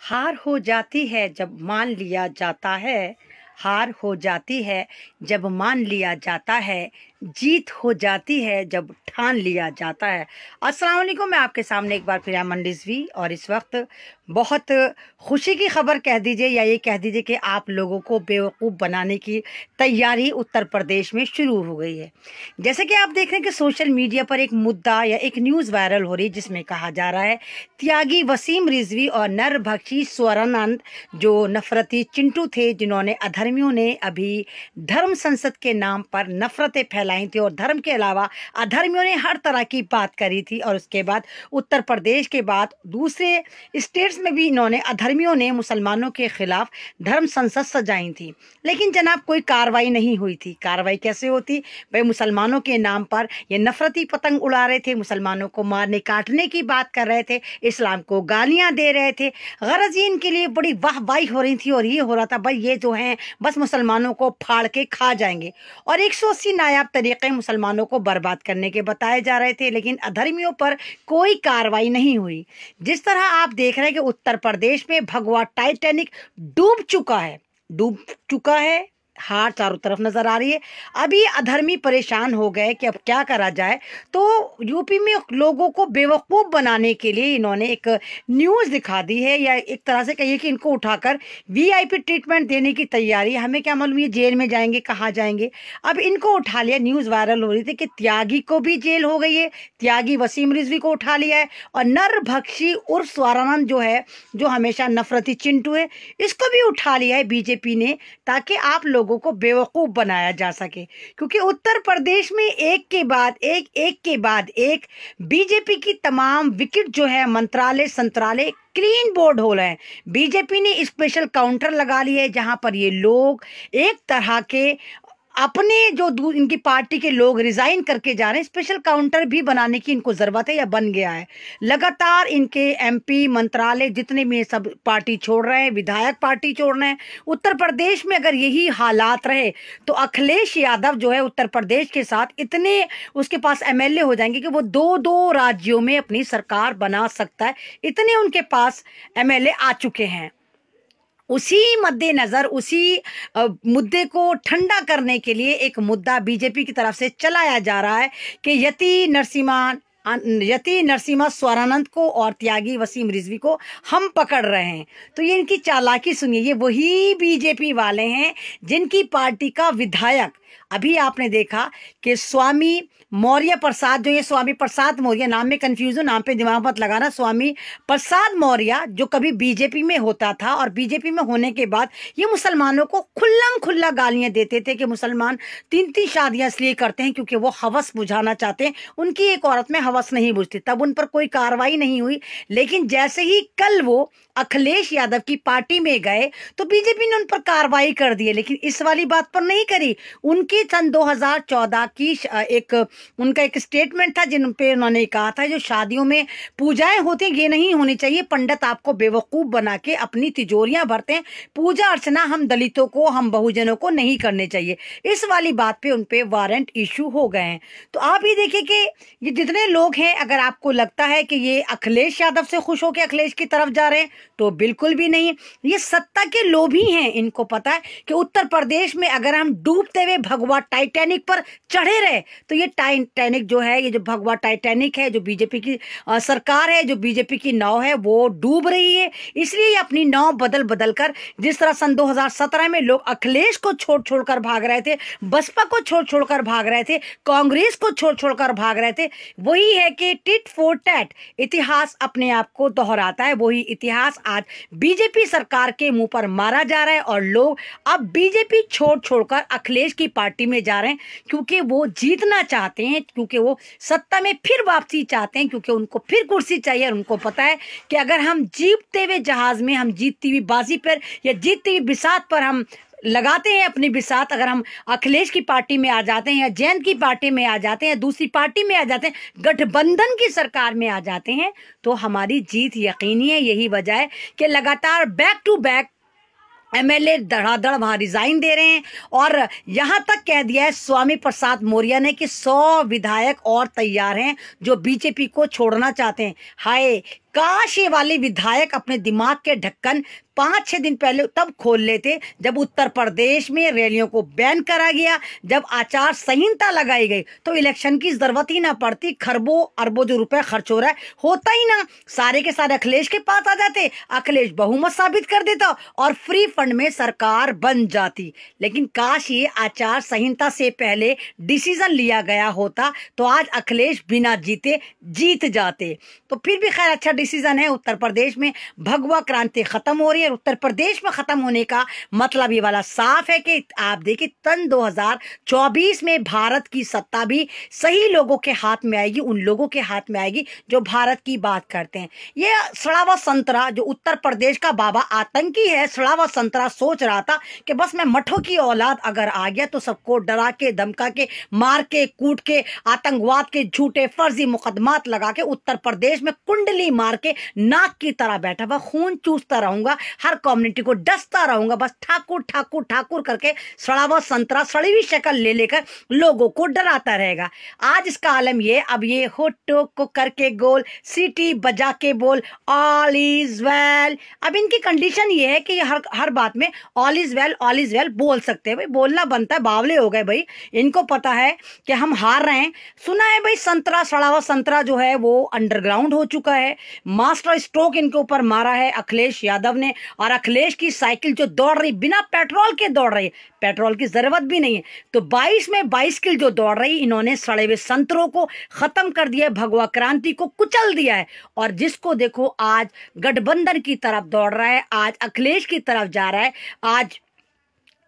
हार हो जाती है जब मान लिया जाता है। हार हो जाती है जब मान लिया जाता है। जीत हो जाती है जब ठान लिया जाता है। अस्सलाम वालेकुम, मैं आपके सामने एक बार फिर अमन रिजवी, और इस वक्त बहुत खुशी की खबर कह दीजिए या ये कह दीजिए कि आप लोगों को बेवकूफ़ बनाने की तैयारी उत्तर प्रदेश में शुरू हो गई है। जैसे कि आप देख रहे हैं कि सोशल मीडिया पर एक मुद्दा या एक न्यूज़ वायरल हो रही है जिसमें कहा जा रहा है त्यागी वसीम रिजवी और नरभक्षी स्वरानंद जो नफरती चिंटू थे, जिन्होंने अधर्मियों ने अभी धर्म संसद के नाम पर नफरतें फैलाई थी और धर्म के अलावा अधर्मियों ने हर तरह की बात करी थी। और उसके बाद उत्तर प्रदेश के बाद दूसरे स्टेट्स में भी इन्होंने अधर्मियों ने मुसलमानों के खिलाफ धर्म संसद सजाई थी, लेकिन जनाब कोई कार्रवाई नहीं हुई थी। कार्रवाई कैसे होती भाई? मुसलमानों के नाम पर ये नफरती पतंग उड़ा रहे थे, मुसलमानों को मारने काटने की बात कर रहे थे, इस्लाम को गालियां दे रहे थे। गरज इनके लिए बड़ी वाहवाही हो रही थी और ये हो रहा था भाई ये जो हैं बस मुसलमानों को फाड़ के खा जाएंगे, और 180 नायाब तरीके मुसलमानों को बर्बाद करने के बताए जा रहे थे, लेकिन अधर्मियों पर कोई कार्रवाई नहीं हुई। जिस तरह आप देख रहे हैं कि उत्तर प्रदेश में भगवा टाइटैनिक डूब चुका है, हार चारों तरफ नजर आ रही है। अभी अधर्मी परेशान हो गए कि अब क्या करा जाए, तो यूपी में लोगों को बेवकूफ़ बनाने के लिए इन्होंने एक न्यूज़ दिखा दी है, या एक तरह से कहिए कि इनको उठाकर वीआईपी ट्रीटमेंट देने की तैयारी। हमें क्या मालूम ये जेल में जाएंगे, कहाँ जाएंगे। अब इनको उठा लिया, न्यूज़ वायरल हो रही थी कि त्यागी को भी जेल हो गई है, त्यागी वसीम रिजवी को उठा लिया है, और नरभक्षी उर्फ स्वरानंद जो है, जो हमेशा नफरती चिंटू है, इसको भी उठा लिया है बीजेपी ने, ताकि आप लोगों को बेवकूफ बनाया जा सके। क्योंकि उत्तर प्रदेश में एक के बाद एक बीजेपी की तमाम विकेट जो है, मंत्रालय संत्रालय क्लीन बोर्ड हो रहे हैं। बीजेपी ने स्पेशल काउंटर लगा लिए है जहां पर ये लोग एक तरह के अपने जो इनकी पार्टी के लोग रिजाइन करके जा रहे हैं, स्पेशल काउंटर भी बनाने की इनको जरूरत है या बन गया है। लगातार इनके एमपी मंत्रालय जितने भी सब पार्टी छोड़ रहे हैं, विधायक पार्टी छोड़ रहे हैं। उत्तर प्रदेश में अगर यही हालात रहे तो अखिलेश यादव जो है उत्तर प्रदेश के साथ इतने उसके पास एमएलए हो जाएंगे कि वो दो राज्यों में अपनी सरकार बना सकता है, इतने उनके पास एमएलए आ चुके हैं। उसी मद्देनजर उसी मुद्दे को ठंडा करने के लिए एक मुद्दा बीजेपी की तरफ से चलाया जा रहा है कि यति नरसिम्हा स्वरानंद को और त्यागी वसीम रिजवी को हम पकड़ रहे हैं। तो ये इनकी चालाकी सुनिए, ये वही बीजेपी वाले हैं जिनकी पार्टी का विधायक अभी आपने देखा कि स्वामी मौर्य प्रसाद, जो ये स्वामी प्रसाद मौर्य, नाम में कंफ्यूज हो, नाम पे दिमाग मत लगाना, स्वामी प्रसाद मौर्य जो कभी बीजेपी में होता था और बीजेपी में होने के बाद ये मुसलमानों को खुल्ला गालियां देते थे कि मुसलमान 3 शादियां इसलिए करते हैं क्योंकि वो हवस बुझाना चाहते हैं, उनकी एक औरत में हवस नहीं बुझती। तब उन पर कोई कार्रवाई नहीं हुई, लेकिन जैसे ही कल वो अखिलेश यादव की पार्टी में गए तो बीजेपी ने उन पर कार्रवाई कर दी है, लेकिन इस वाली बात पर नहीं करी। उनकी सन 2014 की उनका एक स्टेटमेंट था जिन पे उन्होंने कहा था जो शादियों में पूजाएं होती हैं ये नहीं होनी चाहिए, पंडित आपको बेवकूफ बना के अपनी तिजोरियां भरते हैं, पूजा अर्चना हम दलितों को, हम बहुजनों को नहीं करने चाहिए। इस वाली बात पे उन पे वारंट इशू हो गए हैं। तो आप ये देखिए कि ये जितने लोग हैं, अगर आपको लगता है कि ये अखिलेश यादव से खुश होकर अखिलेश की तरफ जा रहे हैं तो बिल्कुल भी नहीं। ये सत्ता के लोभी हैं, इनको पता है कि उत्तर प्रदेश में अगर हम डूबते हुए भगवा टाइटैनिक पर चढ़े रहे तो ये टाइटैनिक जो है, ये जो भगवा टाइटैनिक है, जो बीजेपी की सरकार है, जो बीजेपी की नाव है, वो डूब रही है। इसलिए ये अपनी नाव बदल कर, जिस तरह सन 2017 में लोग अखिलेश को छोड़ कर भाग रहे थे, बसपा को छोड़ कर भाग रहे थे, कांग्रेस को छोड़ कर भाग रहे थे, वही है कि टिट फॉर टैट इतिहास अपने आप को दोहराता है। वही इतिहास आज बीजेपी सरकार के मुंह पर मारा जा रहा है और लोग अब बीजेपी छोड़कर अखिलेश की पार्टी में जा रहे हैं क्योंकि वो जीतना चाहते हैं, क्योंकि वो सत्ता में फिर वापसी चाहते हैं, क्योंकि उनको फिर कुर्सी चाहिए। और उनको पता है कि अगर हम जीतते हुए जहाज में, हम जीतती हुई बाजी पर या जीतती हुई बिसात पर हम लगाते हैं अपनी बिसात, अगर हम अखिलेश की पार्टी में आ जाते हैं या जैन की पार्टी में आ जाते हैं, दूसरी पार्टी में आ जाते हैं, गठबंधन की सरकार में आ जाते हैं, तो हमारी जीत यकीनी है। यही वजह है कि लगातार बैक टू बैक एमएलए धड़ाधड़ वहां रिजाइन दे रहे हैं, और यहां तक कह दिया है स्वामी प्रसाद मौर्य ने कि 100 विधायक और तैयार हैं जो बीजेपी को छोड़ना चाहते हैं। हाय, काश ये वाले विधायक अपने दिमाग के ढक्कन 5-6 दिन पहले तब खोल लेते जब उत्तर प्रदेश में रैलियों को बैन करा गया, जब आचार संहिता लगाई गई तो इलेक्शन की जरूरत ही ना पड़ती। खरबों अरबों जो रुपए खर्च हो रहा है होता ही ना, सारे के सारे अखिलेश के पास आ जाते, अखिलेश बहुमत साबित कर देता और फ्री फंड में सरकार बन जाती। लेकिन काश ये आचार संहिता से पहले डिसीजन लिया गया होता तो आज अखिलेश बिना जीते जीत जाते। तो फिर भी खैर अच्छा डिसीजन है। उत्तर प्रदेश में भगवा क्रांति खत्म हो रही है। उत्तर प्रदेश में खत्म होने का मतलब ये वाला साफ है कि आप देखिए सन 2024 में भारत की सत्ता भी सही लोगों के हाथ में आएगी, उन लोगों के हाथ में आएगी जो भारत की बात करते हैं। ये सड़ावा संतरा जो उत्तर प्रदेश का बाबा आतंकी है, सड़ावा संतरा सोच रहा था कि बस मैं मठों की औलाद अगर आ गया तो सबको डरा के धमका के मार के कूट के आतंकवाद के झूठे फर्जी मुकदमात लगा के उत्तर प्रदेश में कुंडली मार के नाक की तरह बैठा हुआ खून चूसता रहूंगा, हर कम्युनिटी को डसता रहूंगा, बस ठाकुर ठाकुर ठाकुर करके सड़ा हुआ संतरा सड़ी हुई शक्ल ले लेकर लोगों को डराता रहेगा। आज इसका आलम ये, अब ये होठों को करके गोल सीटी बजा के बोल ऑल इज वेल। अब इनकी कंडीशन ये है कि ये हर बात में ऑल इज वेल बोल सकते हैं। भाई बोलना बनता है, बावले हो गए भाई, इनको पता है कि हम हार रहे हैं। सुना है भाई संतरा सड़ा हुआ संतरा जो है वो अंडरग्राउंड हो चुका है, मास्टर स्ट्रोक इनके ऊपर मारा है अखिलेश यादव ने। और अखिलेश की साइकिल जो दौड़ रही बिना पेट्रोल के दौड़ रही, पेट्रोल की जरूरत भी नहीं है, तो 22 में 22 किल जो दौड़ रही, इन्होंने सड़े हुए संतरों को खत्म कर दिया है, भगवा क्रांति को कुचल दिया है। और जिसको देखो आज गठबंधन की तरफ दौड़ रहा है, आज अखिलेश की तरफ जा रहा है, आज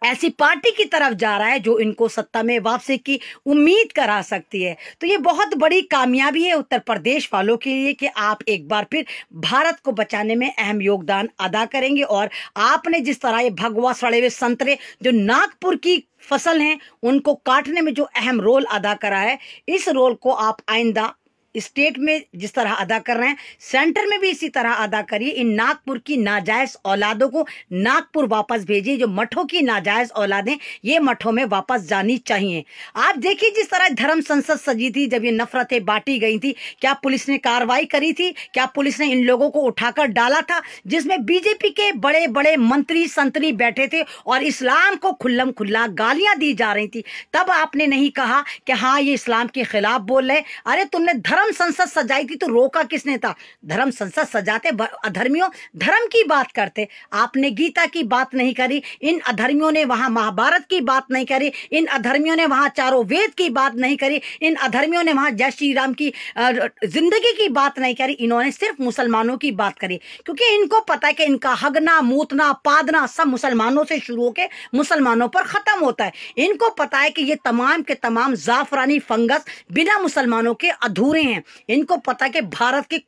ऐसी पार्टी की तरफ जा रहा है जो इनको सत्ता में वापसी की उम्मीद करा सकती है। तो ये बहुत बड़ी कामयाबी है उत्तर प्रदेश वालों के लिए कि आप एक बार फिर भारत को बचाने में अहम योगदान अदा करेंगे। और आपने जिस तरह ये भगवा सड़े हुए संतरे जो नागपुर की फसल हैं उनको काटने में जो अहम रोल अदा करा है, इस रोल को आप आइंदा स्टेट में जिस तरह अदा कर रहे हैं सेंटर में भी इसी तरह अदा करिए। इन नागपुर की नाजायज औलादों को नागपुर वापस भेजिए। जो मठों की नाजायज औलादें ये मठों में वापस जानी चाहिए। आप देखिए जिस तरह धर्म संसद सजी थी, जब ये नफरतें बांटी गई थी, क्या पुलिस ने कार्रवाई करी थी? क्या पुलिस ने इन लोगों को उठाकर डाला था जिसमें बीजेपी के बड़े बड़े मंत्री संतरी बैठे थे और इस्लाम को खुल्लम खुल्ला गालियां दी जा रही थी? तब आपने नहीं कहा कि हाँ ये इस्लाम के खिलाफ बोल रहे। अरे तुमने धर्म संसद सजाई थी तो रोका किसने था? धर्म संसद सजाते अधर्मियों धर्म की बात करते, आपने गीता की बात नहीं करी, इन अधर्मियों ने वहां महाभारत की बात नहीं करी, इन अधर्मियों ने वहां चारों वेद की बात नहीं करी, इन अधर्मियों ने वहां जय श्री राम की जिंदगी की बात नहीं करी। इन्होंने सिर्फ मुसलमानों की बात करी क्योंकि इनको पता है कि इनका हगना मूतना पादना सब मुसलमानों से शुरू होकर मुसलमानों पर खत्म होता है। इनको पता है कि ये तमाम के तमाम जाफरानी फंगस बिना मुसलमानों के अधूरे हैं। इनको पता है कि भारत की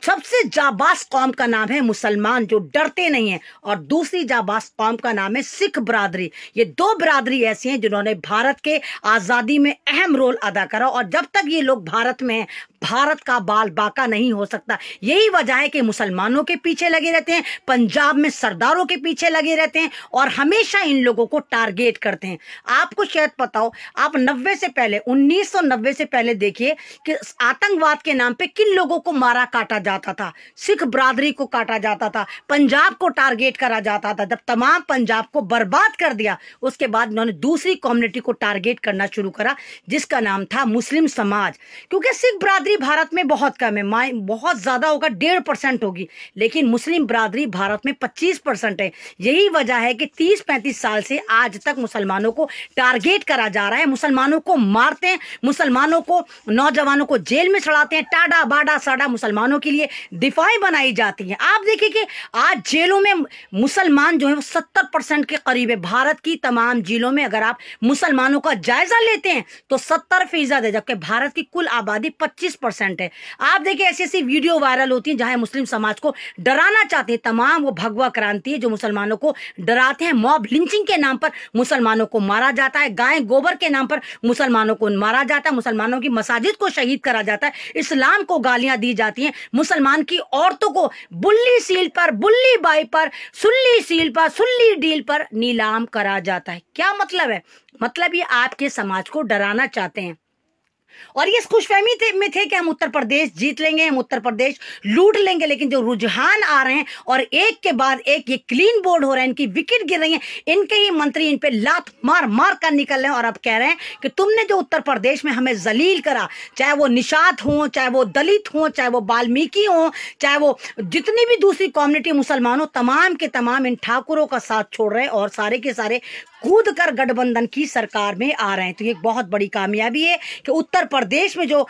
सबसे जाबाज कौम का नाम है मुसलमान जो डरते नहीं है, और दूसरी जाबाज कौम का नाम है सिख बरादरी। ये दो बरादरी ऐसी हैं जिन्होंने भारत के आजादी में अहम रोल अदा करा, और जब तक ये लोग भारत में हैं भारत का बाल बाका नहीं हो सकता। यही वजह है कि मुसलमानों के पीछे लगे रहते हैं, पंजाब में सरदारों के पीछे लगे रहते हैं और हमेशा इन लोगों को टारगेट करते हैं। आपको शायद पता हो, आप 90 से पहले 1990 से पहले देखिए कि आतंकवाद के नाम पे किन लोगों को मारा काटा जाता था। सिख बरादरी को काटा जाता था, पंजाब को टारगेट करा जाता था। जब तमाम पंजाब को बर्बाद कर दिया उसके बाद उन्होंने दूसरी कम्युनिटी को टारगेट करना शुरू करा जिसका नाम था मुस्लिम समाज। क्योंकि सिख बरादरी भारत में बहुत कम है, बहुत ज्यादा होगा 1.5% होगी, लेकिन मुस्लिम बरादरी भारत में 25% है। यही वजह है कि 30-35 साल से आज तक मुसलमानों को टारगेट करा जा रहा है, मुसलमानों को मारते हैं, मुसलमानों को नौजवानों को जेल में चढ़ाते हैं, टाडा बाडा साडा मुसलमानों के लिए दिफाएं बनाई जाती हैं। आप देखिए कि आज जेलों में मुसलमान जो है वो 70% के करीब है। भारत की तमाम जेलों में अगर आप मुसलमानों का जायजा लेते हैं तो 70% है, जबकि भारत की कुल आबादी 25% है। आप देखिए ऐसी ऐसी वीडियो वायरल होती हैं जहां मुस्लिम समाज को डराना चाहते हैं। तमाम वो भगवा क्रांति है जो मुसलमानों को डराते हैं। मॉब लिंचिंग के नाम पर मुसलमानों को मारा जाता है, गाय गोबर के नाम पर मुसलमानों को मारा जाता है, मुसलमानों की मसाजिद को शहीद करा जाता है, इस्लाम को गालियां दी जाती हैं, मुसलमान की औरतों को बुल्ली सील पर बुल्ली बाई पर सुल्ली सील पर सुल्ली डील पर नीलाम करा जाता है। क्या मतलब है? मतलब ये आपके समाज को डराना चाहते हैं। और ये खुशफहमी में थे कि हम उत्तर प्रदेश जीत लेंगे, हम उत्तर प्रदेश लूट लेंगे। लेकिन जो रुझान आ रहे हैं और एक के बाद एक ये क्लीन बोर्ड हो रहा है, इनकी विकेट गिर रही है, इनके ही मंत्री इन पे लात मार मार कर निकल रहे हैं और अब कह रहे हैं कि तुमने जो उत्तर प्रदेश में हमें जलील करा, चाहे वो निषाद हो, चाहे वो दलित हो, चाहे वो वाल्मीकि हो, चाहे वो जितनी भी दूसरी कम्युनिटी मुसलमान हो, तमाम के तमाम इन ठाकुरों का साथ छोड़ रहे हैं और सारे के सारे कूद कर गठबंधन की सरकार में आ रहे हैं। तो ये एक बहुत बड़ी कामयाबी है कि उत्तर प्रदेश में जो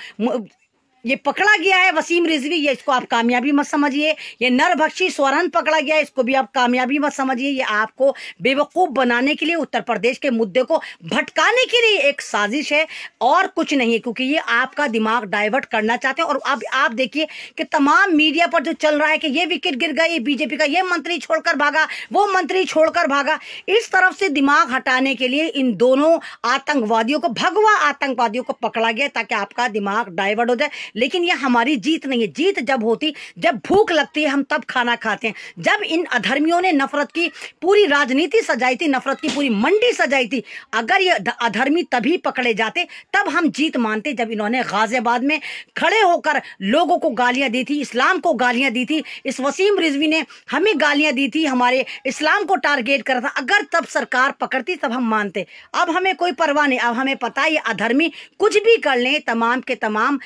ये पकड़ा गया है वसीम रिजवी, ये इसको आप कामयाबी मत समझिए। ये नरभक्षी स्वर्ण पकड़ा गया है, इसको भी आप कामयाबी मत समझिए। ये आपको बेवकूफ़ बनाने के लिए, उत्तर प्रदेश के मुद्दे को भटकाने के लिए एक साजिश है और कुछ नहीं है, क्योंकि ये आपका दिमाग डाइवर्ट करना चाहते हैं। और अब आप देखिए कि तमाम मीडिया पर जो चल रहा है कि ये विकेट गिर गया, ये बीजेपी का ये मंत्री छोड़कर भागा, वो मंत्री छोड़कर भागा, इस तरफ से दिमाग हटाने के लिए इन दोनों आतंकवादियों को, भगवा आतंकवादियों को पकड़ा गया ताकि आपका दिमाग डाइवर्ट हो जाए। लेकिन यह हमारी जीत नहीं है। जीत जब होती, जब भूख लगती है, हम तब खाना खाते हैं। जब इन अधर्मियों ने नफरत की पूरी राजनीति सजाई थी, नफरत की पूरी मंडी सजाई थी, अगर ये अधर्मी तभी पकड़े जाते तब हम जीत मानते। जब इन्होंने गाजियाबाद में खड़े होकर लोगों को गालियां दी थी, इस्लाम को गालियां दी थी, इस वसीम रिजवी ने हमें गालियां दी थी, हमारे इस्लाम को टारगेट करा था, अगर तब सरकार पकड़ती तब हम मानते। अब हमें कोई परवाह नहीं। अब हमें पता है ये अधर्मी कुछ भी कर लें, तमाम के तमाम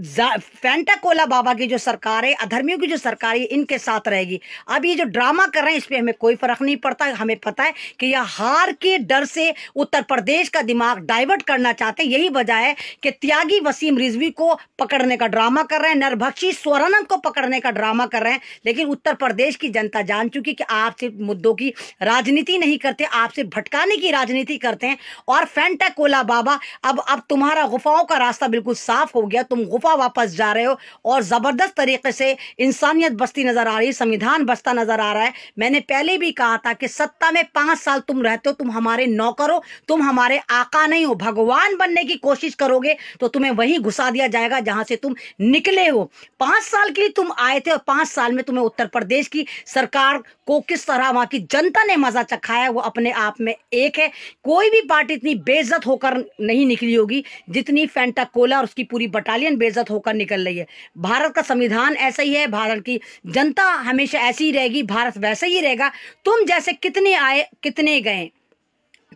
फेंटाकोला बाबा की जो सरकार है, अधर्मियों की जो सरकार है, इनके साथ रहेगी। अब ये जो ड्रामा कर रहे हैं इस पे हमें कोई फर्क नहीं पड़ता। हमें पता है कि यह हार के डर से उत्तर प्रदेश का दिमाग डाइवर्ट करना चाहते हैं। यही वजह है कि त्यागी वसीम रिजवी को पकड़ने का ड्रामा कर रहे हैं, नरभक्षी स्वर्ण को पकड़ने का ड्रामा कर रहे हैं। लेकिन उत्तर प्रदेश की जनता जान चुकी कि आप सिर्फ मुद्दों की राजनीति नहीं करते, आप सिर्फ भटकाने की राजनीति करते हैं। और फेंटाकोला बाबा, अब तुम्हारा गुफाओं का रास्ता बिल्कुल साफ हो गया, तुम गुफा वापस जा रहे हो और जबरदस्त तरीके से इंसानियत बसती नजर आ रही है, संविधान बसता नजर आ रहा है। मैंने पहले भी कहा था कि सत्ता में 5 साल तुम रहते हो, तुम हमारे नौकर हो, तुम हमारे आका नहीं हो। भगवान बनने की कोशिश करोगे तो तुम्हें वहीं घुसा दिया जाएगा जहां से तुम निकले हो। 5 साल के लिए तुम आए थे और 5 साल में तुम्हें उत्तर प्रदेश की सरकार को किस तरह वहां की जनता ने मजा चखाया है वो अपने आप में एक है। कोई भी पार्टी इतनी बेइज्जत होकर नहीं निकली होगी जितनी फेंटाकोला और उसकी पूरी बटालियन बेइज्जत होकर निकल रही है। भारत का संविधान ऐसा ही है, भारत की जनता हमेशा ऐसी ही रहेगी, भारत वैसे ही रहेगा। तुम जैसे कितने आए कितने गए।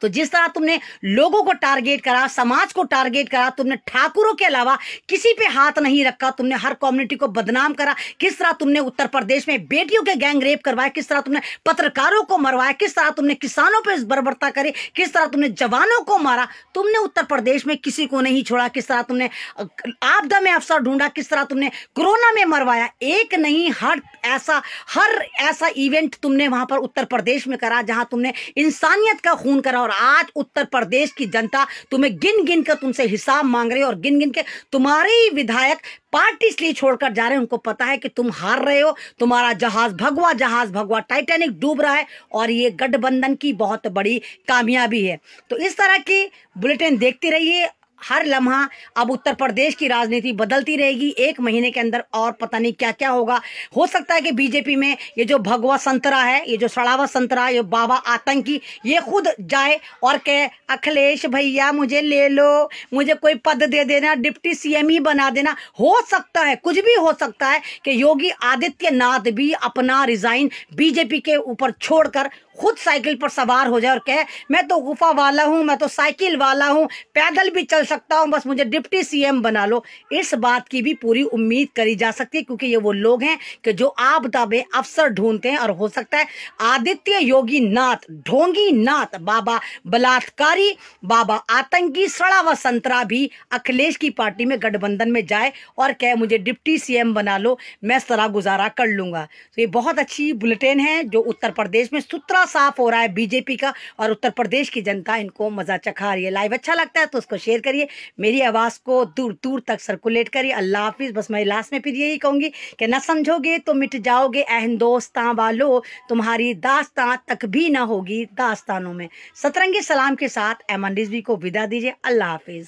तो जिस तरह तुमने लोगों को टारगेट करा, समाज को टारगेट करा, तुमने ठाकुरों के अलावा किसी पे हाथ नहीं रखा, तुमने हर कम्युनिटी को बदनाम करा। किस तरह तुमने उत्तर प्रदेश में बेटियों के गैंग रेप करवाए, किस तरह तुमने पत्रकारों को मरवाया, किस तरह तुमने किसानों पे बर्बरता करी, किस तरह तुमने जवानों को मारा। तुमने उत्तर प्रदेश में किसी को नहीं छोड़ा। किस तरह तुमने आपदा में अफसर ढूंढा, किस तरह तुमने कोरोना में मरवाया। एक नहीं, हर ऐसा इवेंट तुमने वहां पर उत्तर प्रदेश में करा जहां तुमने इंसानियत का खून करा। और आज उत्तर प्रदेश की जनता तुम्हें गिन गिन कर तुमसे हिसाब मांग रही है और गिन गिन के तुम्हारे ही विधायक पार्टी इसलिए छोड़कर जा रहे हैं। उनको पता है कि तुम हार रहे हो, तुम्हारा जहाज भगवा टाइटैनिक डूब रहा है और ये गठबंधन की बहुत बड़ी कामयाबी है। तो इस तरह की बुलेटिन देखते रहिए हर लम्हा। अब उत्तर प्रदेश की राजनीति बदलती रहेगी, 1 महीने के अंदर और पता नहीं क्या क्या होगा। हो सकता है कि बीजेपी में ये जो भगवा संतरा है, ये जो सड़ावा संतरा, ये बाबा आतंकी, ये खुद जाए और कहे अखिलेश भैया मुझे ले लो, मुझे कोई पद दे देना, डिप्टी सीएम ही बना देना। हो सकता है, कुछ भी हो सकता है कि योगी आदित्यनाथ भी अपना रिजाइन बीजेपी के ऊपर छोड़कर खुद साइकिल पर सवार हो जाए और कहे मैं तो गुफा वाला हूं, मैं तो साइकिल वाला हूं, पैदल भी चल सकता हूं, बस मुझे डिप्टी सीएम बना लो। इस बात की भी पूरी उम्मीद करी जा सकती है, क्योंकि ये वो लोग हैं कि जो आपदा में अफसर ढूंढते हैं। और हो सकता है आदित्य योगी नाथ, ढोंगी नाथ, बाबा बलात्कारी, बाबा आतंकी, सड़ावा संतरा भी अखिलेश की पार्टी में गठबंधन में जाए और कहे मुझे डिप्टी सीएम बना लो, मैं सारा गुजारा कर लूंगा। तो ये बहुत अच्छी बुलेटिन है जो उत्तर प्रदेश में सुतरा साफ हो रहा है बीजेपी का, और उत्तर प्रदेश की जनता इनको मजा चखा रही है। लाइव अच्छा लगता है तो उसको शेयर करिए, मेरी आवाज को दूर दूर तक सर्कुलेट करिए। अल्लाह हाफिज। बस मैं लास्ट में फिर यही कहूंगी कि न समझोगे तो मिट जाओगे ए हिंदुस्तान वालों, तुम्हारी दास्तां तक भी ना होगी दास्तानों में। सतरंगी सलाम के साथ ऐमन रिजवी को विदा दीजिए। अल्लाह हाफिज।